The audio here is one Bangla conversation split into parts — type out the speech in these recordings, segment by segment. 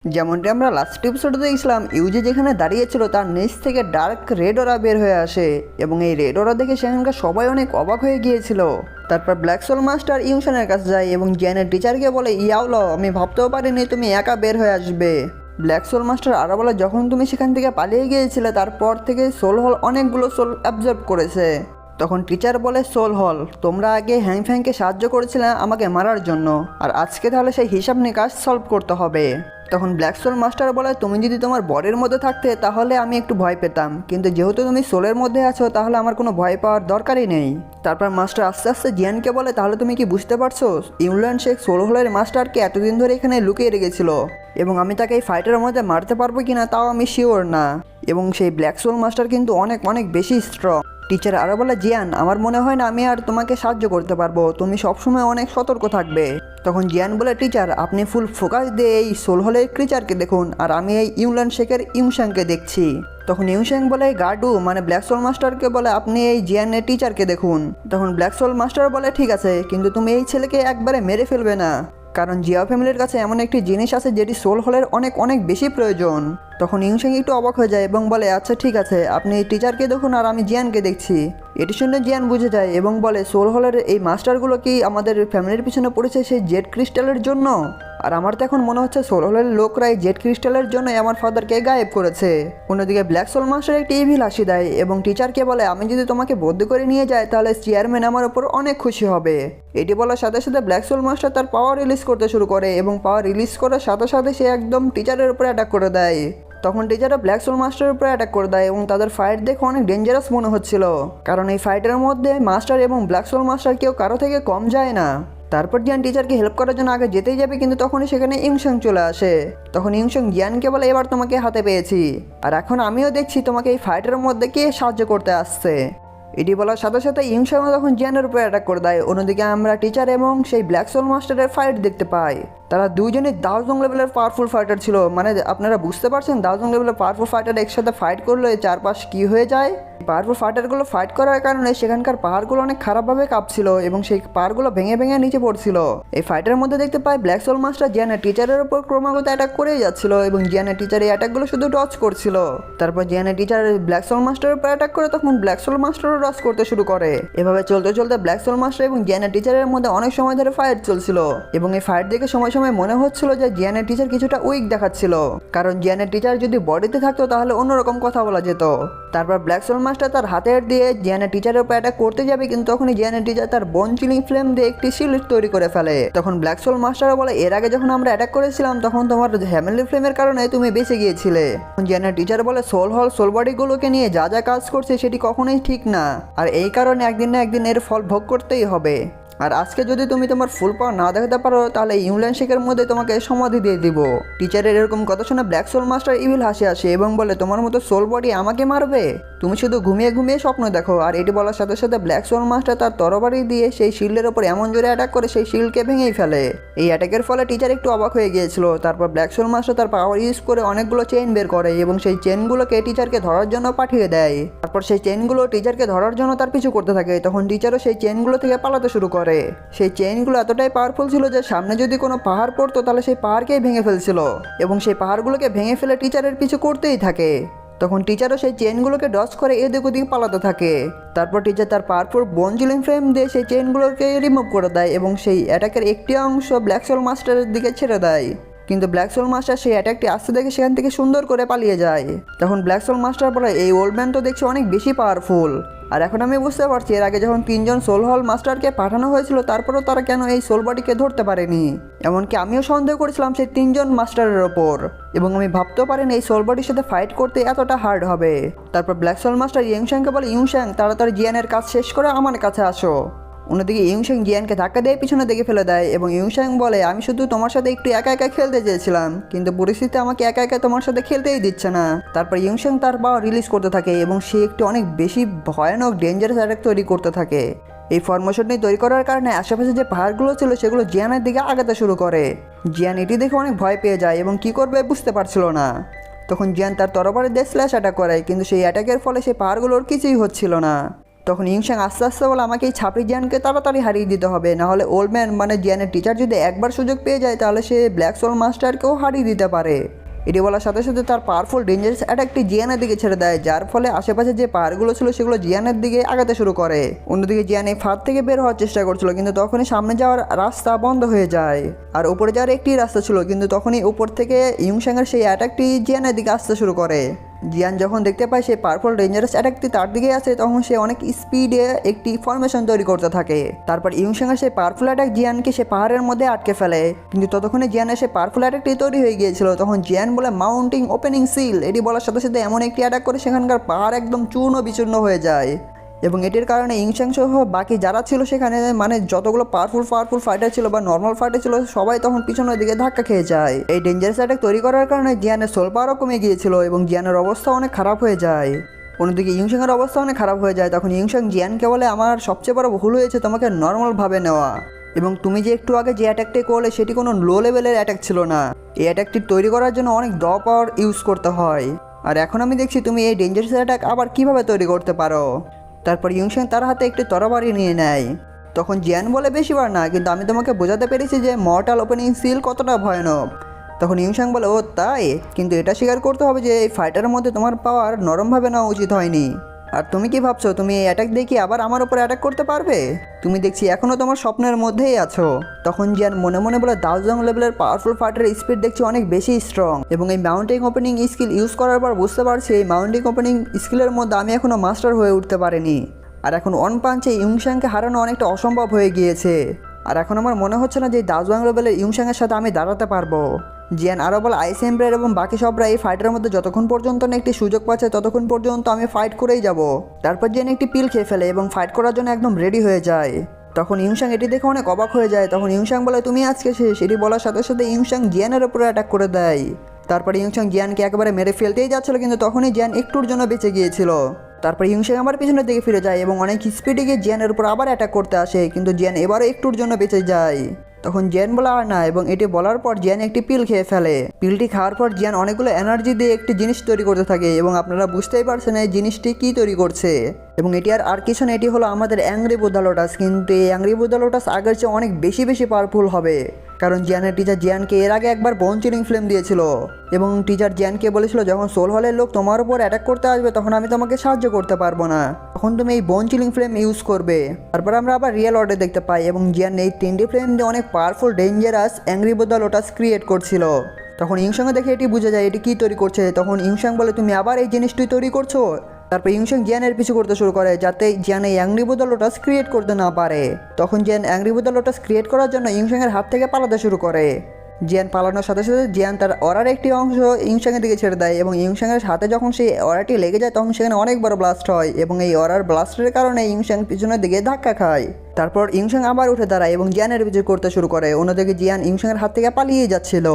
যেমনটি আমরা লাস্ট এপিসোডে দেখছিলাম, ইউজি যেখানে দাঁড়িয়েছিল তার নিচ থেকে ডার্ক রেড ওরা বের হয়ে আসে এবং এই রেড ওরা দেখে সেখানকার সবাই অনেক অবাক হয়ে গিয়েছিল। তারপর ব্ল্যাক সোল মাস্টার ইউশানের কাছে যায় এবং জিয়ানের টিচারকে বলে, ইয়াওলো, আমি ভাবতেও পারিনি তুমি একা বের হয়ে আসবে। ব্ল্যাক সোল মাস্টার আরও বলে, যখন তুমি সেখান থেকে পালিয়ে গিয়েছিলে তারপর থেকে সোল হল অনেকগুলো সোল অ্যাবজর্ব করেছে। তখন টিচার বলে, সোল হল, তোমরা আগে হ্যাংফ্যাংকে সাহায্য করেছিলে আমাকে মারার জন্য, আর আজকে তাহলে সেই হিসাব নিকাশ সলভ করতে হবে। তখন ব্ল্যাক সোল মাস্টার বলে, তুমি যদি তোমার বডির মধ্যে থাকতে তাহলে আমি একটু ভয় পেতাম, কিন্তু যেহেতু তুমি সোলের মধ্যে আছো তাহলে আমার কোনো ভয় পাওয়ার দরকারই নেই। তারপর মাস্টার আস্তে আস্তে জিয়ানকে বলে, তাহলে তুমি কি বুঝতে পারছো ইংল্যান্ড শেখ সোল হলের মাস্টারকে এতদিন ধরে এখানে লুকিয়ে রেখেছিল এবং আমি তাকে এই ফাইটের মধ্যে মারতে পারবো কিনা তাও আমি শিওর না, এবং সেই ব্ল্যাক সোল মাস্টার কিন্তু অনেক অনেক বেশি স্ট্রং। টিচার আরও বলে, জিয়ান, আমার মনে হয় না আমি আর তোমাকে সাহায্য করতে পারবো, তুমি সবসময় অনেক সতর্ক থাকবে। তখন জিয়ান বলে, টিচার, আপনি ফুল ফোকাস দিয়ে এই সোল হলের ক্রিচারকে দেখুন আর আমি এই ইংল্যান্ড শেখের ইউশাংকে দেখছি। তখন ইউশাং বলে, গার্ডু মানে ব্ল্যাক সোল মাস্টারকে বলে, আপনি এই জিয়ানের টিচারকে দেখুন। তখন ব্ল্যাক সোল মাস্টার বলে, ঠিক আছে, কিন্তু তুমি এই ছেলেকে একবারে মেরে ফেলবে না, কারণ জিয়া ফ্যামিলির কাছে এমন একটি জিনিস আছে যেটি সোল হলের অনেক অনেক বেশি প্রয়োজন। তখন ইউশাং একটু অবাক হয়ে যায় এবং বলে, আচ্ছা ঠিক আছে, আপনি এই টিচারকে দেখুন আর আমি জিয়ানকে দেখছি। এটি শুনে জিয়ান বুঝে যায় এবং বলে, সোল হলের এই মাস্টারগুলো কি আমাদের ফ্যামিলির পিছনে পড়েছে সেই জেড ক্রিস্টালের জন্য? আর আমার তো এখন মনে হচ্ছে সোল হলের লোকরা এই জেড ক্রিস্টালের জন্য আমার ফাদারকে গায়েব করেছে। অন্যদিকে ব্ল্যাক সোল মাস্টার একটি ইভিল হাসি দেয় এবং টিচারকে বলে, আমি যদি তোমাকে বদলি করে নিয়ে যাই তাহলে চেয়ারম্যান আমার উপর অনেক খুশি হবে। এটি বলার সাথে সাথে ব্ল্যাক সোল মাস্টার তার পাওয়ার রিলিজ করতে শুরু করে এবং পাওয়ার রিলিজ করার সাথে সাথে সে একদম টিচারের উপরে অ্যাটাক করে দেয়। তখন টিচাররা ব্ল্যাক সোল মাস্টারের উপরে অ্যাটাক করে দেয় এবং তাদের ফাইট দেখে অনেক ডেঞ্জারাস মনে হচ্ছিল, কারণ এই ফাইটের মধ্যে মাস্টার এবং ব্ল্যাক সোল মাস্টার কেউ কারো থেকে কম যায় না। তারপর জিয়ান টিচারকে হেল্প করার জন্য আগে যেতেই যাবে, কিন্তু তখনই সেখানে ইউশাং চলে আসে। তখন ইউশাং জিয়ানকে বলে, এবার তোমাকে হাতে পেয়েছি, আর এখন আমিও দেখছি তোমাকে এই ফাইটের মধ্যে কে সাহায্য করতে আসছে। এটি বলার সাথে সাথে ইউশাং তখন জিয়ানের উপরে অ্যাটাক করে দেয়। অন্যদিকে আমরা টিচার এবং সেই ব্ল্যাক সোল মাস্টারের ফাইট দেখতে পাই। তারা দুইজনই দাওজং লেভেলের পাওয়ারফুল ফাইটার ছিল, মানে আপনারা বুঝতে পারছেন দাওজং লেভেলের পাওয়ারফুল ফাইটার একসাথে ফাইট করলে চারপাশ কি হয়ে যায়। পাওয়ারফুল ফাইটারগুলো ফাইট করার কারণে সেখানকার পাহাড়গুলো অনেক খারাপভাবে কাঁপছিল এবং সেই পাহাড়গুলো ভেঙে ভেঙে নিচে পড়ছিল। এই ফাইটের মধ্যে দেখতে পাই ব্ল্যাক সোল মাস্টার জিয়ানের টিচারের উপর ক্রমাগত অ্যাটাক করেই যাচ্ছিল এবং জিয়ানের টিচার এই অ্যাটাকগুলো শুধু ডচ করছিল। তারপর জিয়ানের টিচার ব্ল্যাক সোল মাস্টারের উপর অ্যাটাক করে তখন ব্ল্যাক সোল মাস্টারও ডচ করতে শুরু করে। এভাবে চলতে চলতে ব্ল্যাক সোল মাস্টার এবং জিয়ানের টিচারের মধ্যে অনেক সময় ধরে ফাইট চলছিল এবং এই ফাইট দেখে সময় সময় মনে হচ্ছিল যে জিয়ানের টিচার কিছুটা উইক দেখাচ্ছিল, কারণ জিয়ানের টিচার যদি বডিতে থাকতো তাহলে অন্যরকম কথা বলা যেত। তারপর ব্ল্যাক সোল মাস্টার তার হাতের দিয়ে জিয়ানের টিচারের উপর অ্যাটাক করতে যাবে, কিন্তু তখনই জিয়ানের টিচার তার বোন চিলিং ফ্লেম দিয়ে একটি শিল্ড তৈরি করে ফেলে। তখন ব্ল্যাক সোল মাস্টারও বলে, এর আগে যখন আমরা অ্যাটাক করেছিলাম তখন তোমার হ্যামেলি ফ্লেমের কারণে তুমি বেঁচে গিয়েছিলে। জিয়ানের টিচার বলে, সোল হল সোল বডিগুলোকে নিয়ে যা যা কাজ করছে সেটি কখনোই ঠিক না, আর এই কারণে একদিন না একদিন এর ফল ভোগ করতেই হবে। আর আজকে যদি তুমি তোমার ফুল পাওয়ার না দেখাতে পারো তাহলে ইংল্যান্ড শেখের মধ্যে তোমাকে সমাধি দিয়ে দিব। টিচারের এরকম কথা শুনে ব্ল্যাক সোল মাস্টার ইভিল হাসি আসে এবং বলে, তোমার মতো সোল বডি আমাকে মারবে? তুমি শুধু ঘুমিয়ে ঘুমিয়ে স্বপ্ন দেখো। আর এটি বলার সাথে সাথে ব্ল্যাক সোল মাস্টার তার তরবারি দিয়ে সেই শিল্ডের ওপর এমন জোরে অ্যাটাক করে সেই শিল্ডকে ভেঙেই ফেলে। এই অ্যাটাকের ফলে টিচার একটু অবাক হয়ে গিয়েছিল। তারপর ব্ল্যাক সোল মাস্টার তার পাওয়ার ইউজ করে অনেকগুলো চেইন বের করে এবং সেই চেইনগুলোকে টিচারকে ধরার জন্য পাঠিয়ে দেয়। তারপর সেই চেইনগুলো টিচারকে ধরার জন্য তার পিছু করতে থাকে। তখন টিচারও সেই চেইনগুলো থেকে পালাতে শুরু করে। সেই চেইনগুলো এতটাই পাওয়ারফুল ছিল যে সামনে যদি কোনো পাহাড় পড়তো তাহলে সেই পাহাড়কেই ভেঙে ফেলছিল এবং সেই পাহাড়গুলোকে ভেঙে ফেলে টিচারের পিছু করতেই থাকে। তখন টিচারও সেই চেইনগুলোকে ডচ করে এদিক ওদিক পালাতে থাকে। তারপর টিচার তার পাওয়ারফুল বোন চিলিং ফ্লেম দিয়ে সেই চেইনগুলোকে রিমুভ করে দেয় এবং সেই অ্যাটাকের একটি অংশ ব্ল্যাক সোল মাস্টারের দিকে ছেড়ে দেয়, কিন্তু ব্ল্যাক সোল মাস্টার সেই অ্যাটাকটি আসতে দেখে সেখান থেকে সুন্দর করে পালিয়ে যায়। তখন ব্ল্যাক সোল মাস্টার বলে, এই ওল্ড ম্যান তো দেখছি অনেক বেশি পাওয়ারফুল। আর এখন আমি বুঝতে পারছি এর আগে যখন 3জন সোল হল মাস্টারকে পাঠানো হয়েছিল তারপরেও তারা কেন এই সোল বডিকে ধরতে পারেনি। এমনকি আমিও সন্দেহ করেছিলাম সেই 3জন মাস্টারের ওপর, এবং আমি ভাবতেও পারিনি এই সোল বডির সাথে ফাইট করতে এতটা হার্ড হবে। তারপর ব্ল্যাক সোল মাস্টার ইউশাংকে বলে, ইউশাং, তাড়াতাড়ি জিয়ানের কাজ শেষ করে আমার কাছে আসো। অন্যদিকে ইউশাং জিয়ানকে ধাক্কা দিয়ে পিছনে দিকে ফেলে দেয় এবং ইউশাং বলে, আমি শুধু তোমার সাথে একটু একা একা খেলতে চেয়েছিলাম, কিন্তু পরিস্থিতি আমাকে একা একা তোমার সাথে খেলতেই দিচ্ছে না। তারপর ইউশাং তার পাওয়ার রিলিজ করতে থাকে এবং সে একটি অনেক বেশি ভয়ানক ডেঞ্জারাস অ্যাটাক তৈরি করতে থাকে। এই ফরমেশনটি তৈরি করার কারণে আশেপাশে যে পাহাড়গুলো ছিল সেগুলো জিয়ানের দিকে আগাতে শুরু করে। জিয়ান এটি দেখে অনেক ভয় পেয়ে যায় এবং কি করবে বুঝতে পারছিল না। তখন জিয়ান তার তরবারি দিয়ে স্ল্যাশ অ্যাটাক করে, কিন্তু সেই অ্যাটাকের ফলে সেই পাহাড়গুলোর কিছুই হচ্ছিল না। তখন ইউংশ্যাং আস্তে আস্তে বলে আমাকে এই ছাপড়ি জিয়ানকে তাড়াতাড়ি হারিয়ে দিতে হবে, নাহলে ওল্ড ম্যান মানে জিয়ানের টিচার যদি একবার সুযোগ পেয়ে যায় তাহলে সে ব্ল্যাক সোল মাস্টারকেও হারিয়ে দিতে পারে। এটি বলার সাথে সাথে তার পাওয়ারফুল ডেঞ্জারাস অ্যাটাকটি জিয়ানের দিকে ছেড়ে দেয়, যার ফলে আশেপাশে যে পাহাড়গুলো ছিল সেগুলো জিয়ানের দিকে আগাতে শুরু করে। অন্যদিকে জিয়ান এই ফাঁদ থেকে বের হওয়ার চেষ্টা করছিল, কিন্তু তখনই সামনে যাওয়ার রাস্তা বন্ধ হয়ে যায়। আর উপরে যাওয়ার একটি রাস্তা ছিল, কিন্তু তখনই উপর থেকে ইউংশ্যাংয়ের সেই অ্যাটাকটি জিয়ানের দিকে আসতে শুরু করে। জিয়ান যখন দেখতে পায় সেই পাওয়ারফুল ডেঞ্জারাস অ্যাটাকটি তার দিকে আসে, তখন সে অনেক স্পিডে একটি ফরমেশন তৈরি করতে থাকে। তারপর ইউংশ্যাংয়ের সেই পাওয়ারফুল অ্যাটাক জিয়ানকে সে পাহাড়ের মধ্যে আটকে ফেলে, কিন্তু ততক্ষণে জিয়ানের সেই পাওয়ারফুল অ্যাটাকটি তৈরি হয়ে গিয়েছিল। তখন জিয়ান বলে মাউন্টিং ওপেনিং সিল, এটি বলার সাথে সাথে এমন একটি অ্যাটাক করে সেখানকার পাহাড় একদম চূর্ণ বিচূর্ণ হয়ে যায়। এবং এটির কারণে ইউংশ্যাং সহ বাকি যারা ছিল সেখানে, মানে যতগুলো পাওয়ারফুল ফাইটার ছিল বা নর্মাল ফাইটার ছিল, সবাই তখন পিছনের দিকে ধাক্কা খেয়ে যায়। এই ডেঞ্জারাস অ্যাটাক তৈরি করার কারণে জিয়ানের সোল পাওয়ারও কমে গিয়েছিল এবং জিয়ানের অবস্থা অনেক খারাপ হয়ে যায়। অন্যদিকে ইউংশ্যাংয়ের অবস্থা অনেক খারাপ হয়ে যায়। তখন ইউংশ্যাং জিয়ানকে বলে আমার সবচেয়ে বড় ভুল হয়েছে তোমাকে নর্মালভাবে নেওয়া, এবং তুমি যে একটু আগে যে অ্যাটাকটি করলে সেটি কোনো লো লেভেলের অ্যাটাক ছিল না। এই অ্যাটাকটি তৈরি করার জন্য অনেক দ পাওয়ার ইউজ করতে হয়, আর এখন আমি দেখছি তুমি এই ডেঞ্জারাস অ্যাটাক আবার কিভাবে তৈরি করতে পারো। তারপর ইউংশ্যাং তার হাতে একটি তরবারি নিয়ে নেয়। তখন জিয়ান বলে বেশিবার না, কিন্তু আমি তোমাকে বোঝাতে পেরেছি যে মর্টাল ওপেনিং সিল কতটা ভয়ানক। তখন ইউংশ্যাং বলে ও তাই, কিন্তু এটা স্বীকার করতে হবে যে এই ফাইটারের মধ্যে তোমার পাওয়ার নরমভাবে নেওয়া উচিত হয়নি। আর তুমি কি ভাবছো তুমি এই অ্যাটাক দেখি আবার আমার উপর অ্যাটাক করতে পারবে? তুমি দেখছি এখনও তোমার স্বপ্নের মধ্যেই আছো। তখন জিয়ান মনে মনে বলে দাউজং লেভেলের পাওয়ারফুল ফাইটারের স্পিড দেখছি অনেক বেশি স্ট্রং, এবং এই মাউন্টিং ওপেনিং স্কিল ইউজ করার পর বুঝতে পারছি এই মাউন্টিং ওপেনিং স্কিলের মধ্যে আমি এখনও মাস্টার হয়ে উঠতে পারিনি। আর এখন ওয়ান পাঞ্চে ইউংশ্যাংকে হারানো অনেকটা অসম্ভব হয়ে গিয়েছে। আর এখন আমার মনে হচ্ছে না যে দাউজং লেভেলের ইউংশ্যাংয়ের সাথে আমি দাঁড়াতে পারবো। জিয়ান আরও বলে আইস এমব্রায়ার এবং বাকি সবরা এই ফাইটের মধ্যে যতক্ষণ পর্যন্ত না একটি সুযোগ পাচ্ছে ততক্ষণ পর্যন্ত আমি ফাইট করেই যাব। তারপর জিয়ান একটি পিল খেয়ে ফেলে এবং ফাইট করার জন্য একদম রেডি হয়ে যায়। তখন ইউংশ্যাং এটি দেখে অনেক অবাক হয়ে যায়। তখন ইউংশ্যাং বলে তুমি আজকে শেষ। এটি বলার সাথে সাথে ইউংশ্যাং জিয়ানের উপরে অ্যাটাক করে দেয়। তারপরে ইউংশ্যাং জিয়ানকে একেবারে মেরে ফেলতেই যাচ্ছিল, কিন্তু তখনই জিয়ান একটুর জন্য বেঁচে গিয়েছিল। তারপর ইউংশ্যাং আবার পিছনের দিকে ফিরে যায় এবং অনেক স্পিডে গিয়ে জিয়ানের উপর আবার অ্যাটাক করতে আসে, কিন্তু জিয়ান এবারও একটুর জন্য বেঁচে যায়। তখন জিয়ান বলে আর না, এবং এটি বলার পর জিয়ান একটি পিল খেয়ে ফেলে। পিলটি খাওয়ার পর জিয়ান অনেকগুলো এনার্জি দিয়ে একটি জিনিস তৈরি করতে থাকে, এবং আপনারা বুঝতেই পারছেন এই জিনিসটি কী তৈরি করছে। এবং এটি আর কিছু না, এটি হলো আমাদের অ্যাংরি বুদ্ধা লোটাস। কিন্তু এই অ্যাংরি বুদ্ধা লোটাস আগের চেয়ে অনেক বেশি পাওয়ারফুল হবে, কারণ জিয়ানের টিচার জিয়ানকে এর আগে একবার বোন চিলিং ফ্লেম দিয়েছিল, এবং টিচার জিয়ানকে বলেছিল যখন সোল হলের লোক তোমার উপর অ্যাটাক করতে আসবে তখন আমি তোমাকে সাহায্য করতে পারবো না, তখন তুমি এই বোন চিলিং ফ্লেম ইউজ করবে। তারপর আমরা আবার রিয়েল অর্ডার দেখতে পাই, এবং জিয়ান এই 3D ফ্লেম দিয়ে অনেক powerful dangerous angry Buddha lotus create করছিল। তখন ইউংশ্যাংকে দেখে এটি বোঝা যায় এটি কী তৈরি করছে। তখন ইউংশ্যাং বলে তুমি আবার এই জিনিসটি তৈরি করছো। তারপর ইউংশ্যাং জিয়ানের পিছু করতে শুরু করে যাতে জিয়ান এই অ্যাংরি বুদ্ধা লোটাস ক্রিয়েট করতে না পারে। তখন জিয়ান অ্যাংরি বুদ্ধা লোটাস ক্রিয়েট করার জন্য ইউংশ্যাংয়ের হাত থেকে পালাতে শুরু করে। জিয়ান পালানোর সাথে সাথে জিয়ান তার অরার একটি অংশ ইউংশ্যাংয়ের দিকে ছেড়ে দেয়, এবং ইউংশ্যাংয়ের হাতে যখন সেই অরাটি লেগে যায় তখন সেখানে অনেক বড় ব্লাস্ট হয়, এবং এই অরার ব্লাস্টের কারণে ইউংশ্যাং পিছনের দিকে ধাক্কা খায়। তারপর ইউংশ্যাং আবার উঠে দাঁড়ায় এবং জিয়ানের পিছু করতে শুরু করে। অন্যদিকে জিয়ান ইউংশ্যাংয়ের হাত থেকে পালিয়ে যাচ্ছিল,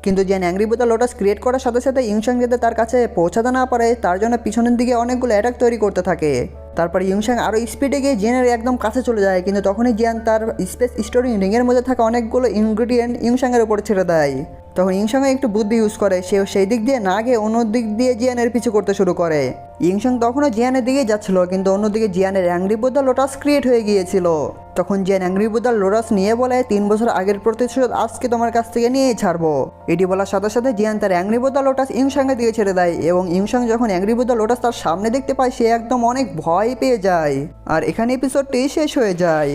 কিন্তু জিয়ান অ্যাংরি বুদ্ধা লোটাস ক্রিয়েট করার সাথে সাথে ইউংশ্যাং যাতে তার কাছে পৌঁছাতে না পারে তার জন্য পিছনের দিকে অনেকগুলো অ্যাটাক তৈরি করতে থাকে। তারপর ইউংশ্যাং আরও স্পিডে গিয়ে জিয়ানের একদম কাছে চলে যায়, কিন্তু তখনই জিয়ান তার স্পেস স্টোরিং রিংয়ের মধ্যে থাকা অনেকগুলো ইনগ্রিডিয়েন্ট ইউংশ্যাংয়ের উপরে ছেড়ে দেয়। তখন ইউংশ্যাং একটু বুদ্ধি ইউজ করে, সে সেই দিক দিয়ে না গিয়ে অন্য দিক দিয়ে জিয়ানের পিছু করতে শুরু করে। ইউংশ্যাং তখনও জিয়ানের দিকেই যাচ্ছিল, কিন্তু অন্যদিকে জিয়ানের অ্যাংরি বুদ্ধা লোটাস ক্রিয়েট হয়ে গিয়েছিল। তখন জিয়ান অ্যাংরি বুদ্ধা লোটাস নিয়ে বলে 3 বছর আগের প্রতিশোধ আজকে তোমার কাছ থেকে নিয়েই ছাড়বো। এটি বলার সাথে সাথে জিয়ান তার অ্যাংরি বুদ্ধা লোটাস ইউংশ্যাংয়ের দিকে ছেড়ে দেয়, এবং ইউংশ্যাং যখন অ্যাংরি বুদ্ধা লোটাস তার সামনে দেখতে পায় সে একদম অনেক ভয় পেয়ে যায়। আর এখানে এপিসোডটি শেষ হয়ে যায়।